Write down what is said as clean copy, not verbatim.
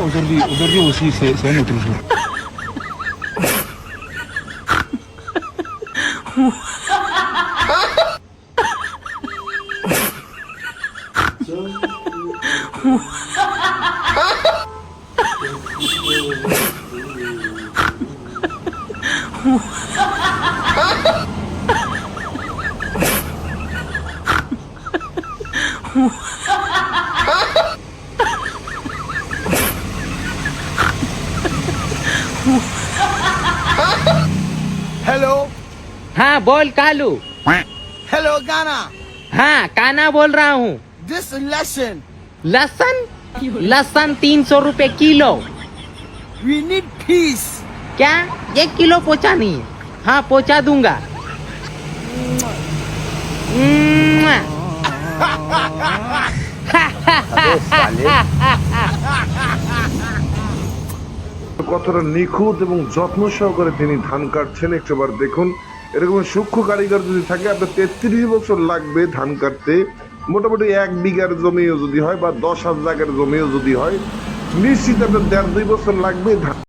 उधर भी उसी से उतरू છું. हेलो. हाँ बोल कालू. हेलो गाना. हाँ काना बोल रहा हूँ. This lesson. लहसन. लहसन 300 रुपए किलो. We need piece. क्या 1 किलो पहुँचा नहीं है? हाँ पहुँचा दूंगा. কতটা নিখুঁত এবং যত্ন সহকারে তিনি ধান কাটছেন একবার দেখুন। এরকম সূক্ষ্ম কারিগর যদি থাকে আপনার 33 বছর লাগবে ধান কাটতে। মোটামুটি 1 বিঘার জমিও যদি হয় বা 10,000 জমিও যদি হয় নিশ্চিত আপনার 1.5-2 বছর লাগবে ধান